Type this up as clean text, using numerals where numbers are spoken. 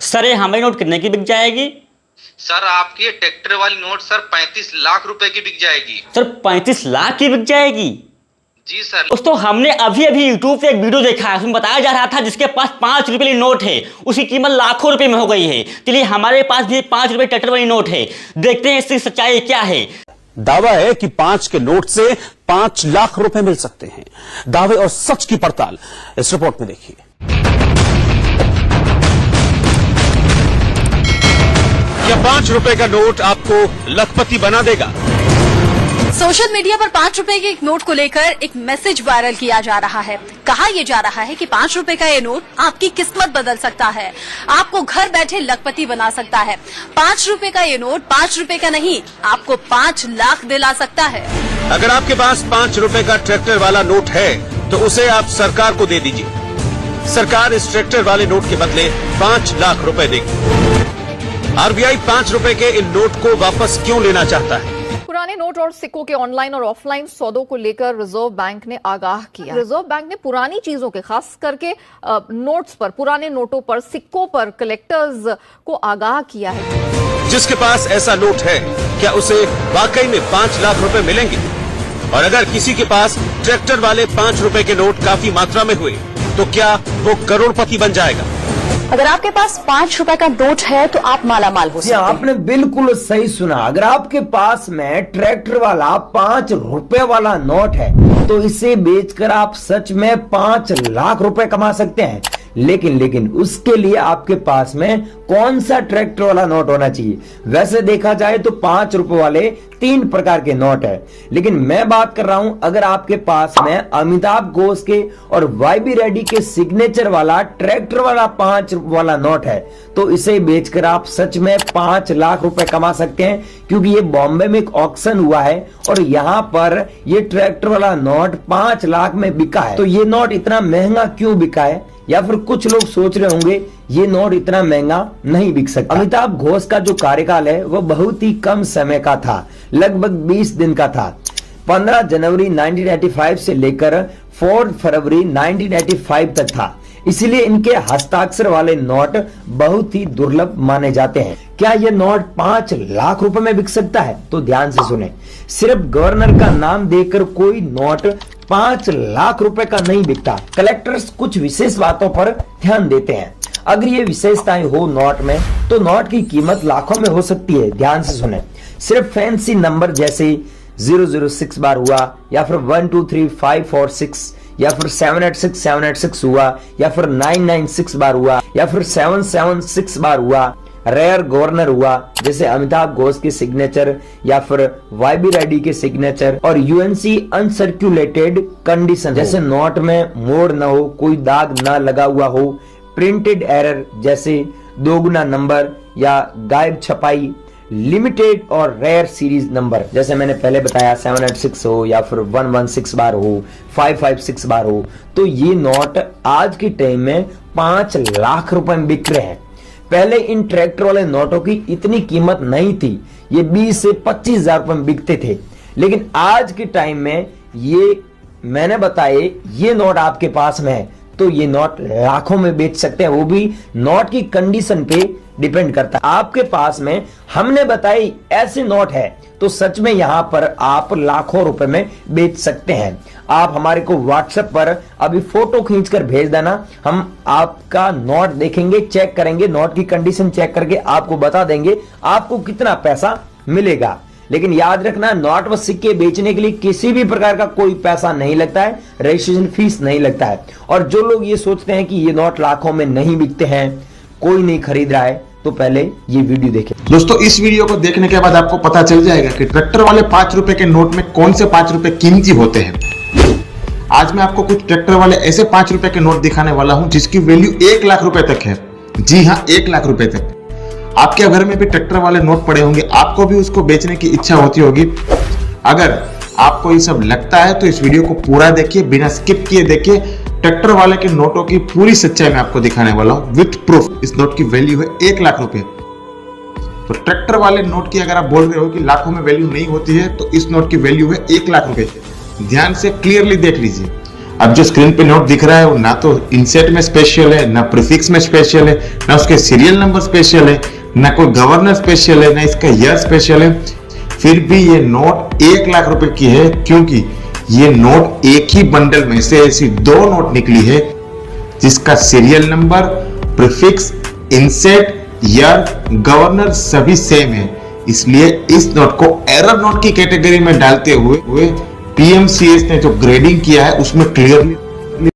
Sir ये हमारी note कितने की बिक जाएगी? सर आपकी ये ट्रैक्टर वाली नोट सर 35 लाख रुपए की बिक जाएगी। सर 35 लाख की बिक जाएगी? जी सर। दोस्तों हमने अभी यूट्यूब पे एक वीडियो देखा है, उसमें बताया जा रहा था जिसके पास 5 रुपए की नोट है उसकी कीमत लाखों रुपए में हो गई है। चलिए हमारे पास भी 5 रुपए ट्रैक्टर वाली नोट है, देखते हैं इसकी सच्चाई क्या है। दावा है कि 5 के नोट से 5 लाख रुपए मिल सकते हैं। दावे और सच की पड़ताल इस रिपोर्ट में देखिए। क्या 5 रुपए का नोट आपको लखपति बना देगा? सोशल मीडिया पर 5 रुपए के एक नोट को लेकर एक मैसेज वायरल किया जा रहा है। कहा यह जा रहा है कि 5 रुपए का ये नोट आपकी किस्मत बदल सकता है, आपको घर बैठे लखपति बना सकता है। 5 रुपए का ये नोट 5 रुपए का नहीं, आपको 5 लाख दिला सकता है। अगर आपके पास 5 रुपए का ट्रैक्टर वाला नोट है तो उसे आप सरकार को दे दीजिए। सरकार इस ट्रैक्टर वाले नोट के बदले 5 लाख रुपए देगी। आरबीआई 5 रुपए के इन नोट को वापस क्यों लेना चाहता है? पुराने नोट और सिक्कों के ऑनलाइन और ऑफलाइन सौदों को लेकर रिजर्व बैंक ने आगाह किया। रिजर्व बैंक ने पुरानी चीजों के, खास करके नोट्स पर, पुराने नोटों पर, सिक्कों पर कलेक्टर्स को आगाह किया है। जिसके पास ऐसा नोट है क्या उसे वाकई में 5 लाख रुपए मिलेंगे? और अगर किसी के पास ट्रैक्टर वाले 5 रुपए के नोट काफी मात्रा में हुए तो क्या वो करोड़पति बन जाएगा? अगर आपके पास 5 रुपए का नोट है तो आप मालामाल हो सकते हैं। आपने बिल्कुल सही सुना। अगर आपके पास में ट्रैक्टर वाला 5 रुपए वाला नोट है तो इसे बेचकर आप सच में 5 लाख रुपए कमा सकते हैं। लेकिन उसके लिए आपके पास में कौन सा ट्रैक्टर वाला नोट होना चाहिए? वैसे देखा जाए तो 5 रुपए वाले 3 प्रकार के नोट है, लेकिन मैं बात कर रहा हूं अगर आपके पास में अमिताभ घोष के और वाईबी रेड्डी के सिग्नेचर वाला ट्रैक्टर वाला 5 रुपए वाला नोट है तो इसे बेचकर आप सच में 5 लाख रुपए कमा सकते हैं। क्योंकि ये बॉम्बे में एक ऑक्शन हुआ है और यहाँ पर ये ट्रैक्टर वाला नोट 5 लाख में बिका है। तो ये नोट इतना महंगा क्यों बिका है? या फिर कुछ लोग सोच रहे होंगे ये नोट इतना महंगा नहीं बिक सकता। अमिताभ घोष का जो कार्यकाल है वो बहुत ही कम समय का था, लगभग 20 दिन का था। 15 जनवरी 1985 से लेकर 4 फरवरी 1985 तक था। इसलिए इनके हस्ताक्षर वाले नोट बहुत ही दुर्लभ माने जाते हैं। क्या यह नोट 5 लाख रुपए में बिक सकता है? तो ध्यान से सुने, सिर्फ गवर्नर का नाम देकर कोई नोट 5 लाख रुपए का नहीं बिकता। कलेक्टर्स कुछ विशेष बातों पर ध्यान देते हैं। अगर ये विशेषताएं हो नोट में तो नोट की कीमत लाखों में हो सकती है। ध्यान से सुने, सिर्फ फैंसी नंबर जैसे 006 बार हुआ या फिर 1 2 3 5 4 6 या फिर 786 हुआ या फिर 996 बार हुआ या फिर 776 बार हुआ, रेयर गवर्नर हुआ जैसे अमिताभ घोष के सिग्नेचर या फिर वाईबी रेड्डी के सिग्नेचर, और यूएनसी अनसर्कुलेटेड कंडीशन जैसे नोट में मोड़ न हो, कोई दाग न लगा हुआ हो, प्रिंटेड एरर जैसे दोगुना नंबर या गायब छपाई, लिमिटेड और रेयर सीरीज नंबर जैसे मैंने पहले बताया 786 हो या फिर 116 बार हो, 556 बार हो, तो ये नोट आज के टाइम में 5 लाख रुपए में बिक रहे हैं। पहले इन ट्रैक्टर वाले नोटों की इतनी कीमत नहीं थी, ये 20 से 25 हजार रुपए में बिकते थे। लेकिन आज के टाइम में ये मैंने बताए ये नोट आपके पास में है तो ये नोट लाखों में बेच सकते हैं। वो भी नोट की कंडीशन पे डिपेंड करता है। आपके पास में हमने बताई ऐसे नोट है तो सच में यहां पर आप लाखों रुपए में बेच सकते हैं। आप हमारे को व्हाट्सएप पर अभी फोटो खींचकर भेज देना, हम आपका नोट देखेंगे, चेक करेंगे, नोट की कंडीशन चेक करके आपको बता देंगे आपको कितना पैसा मिलेगा। लेकिन याद रखना, नोट व सिक्के बेचने के लिए किसी भी प्रकार का कोई पैसा नहीं लगता है, रजिस्ट्रेशन फीस नहीं लगता है। और जो लोग ये सोचते हैं कि ये नोट लाखों में नहीं बिकते हैं, कोई नहीं खरीद रहा है, तो पहले ये वीडियो देखें। दोस्तों इस वीडियो को देखने के बाद आपको पता चल जाएगा कि ट्रैक्टर वाले 5 रुपए के नोट में कौन से 5 रुपए कीमती होते हैं। आज मैं आपको कुछ ट्रैक्टर वाले ऐसे 5 रुपए के नोट दिखाने वाला हूं जिसकी वैल्यू 1 लाख रुपए तक है। जी हाँ, 1 लाख रुपए तक। आपके घर में भी ट्रैक्टर वाले नोट पड़े होंगे, आपको भी उसको बेचने की इच्छा होती होगी। अगर आपको ये सब लगता है तो इस वीडियो को पूरा देखिए, बिना स्किप किए देखिए। ट्रैक्टर वाले के नोटों की पूरी सच्चाई मैं आपको दिखाने वाला हूं विथ प्रूफ। इस नोट की वैल्यू है 1 लाख रुपए। तो ट्रैक्टर वाले नोट की अगर आप बोल रहे हो कि लाखों में वैल्यू नहीं होती है तो इस नोट की वैल्यू है 1 लाख रुपए। ध्यान से क्लियरली देख लीजिए। अब जो स्क्रीन पे नोट दिख रहा है वो ना तो इंसेट में स्पेशल है, ना प्रीफिक्स में स्पेशल है, ना उसके सीरियल नंबर स्पेशल है, ना कोई गवर्नर स्पेशल है, ना इसका ईयर स्पेशल है। फिर भी ये नोट 1 लाख रुपए की है, क्योंकि ये नोट एक ही बंडल में से ऐसी 2 नोट निकली है जिसका serial number, prefix, inset, year, governor सभी सेम है। इसलिए इस नोट को एरर नोट की कैटेगरी में डालते हुए पीएमसीएस ने जो ग्रेडिंग किया है उसमें क्लियरली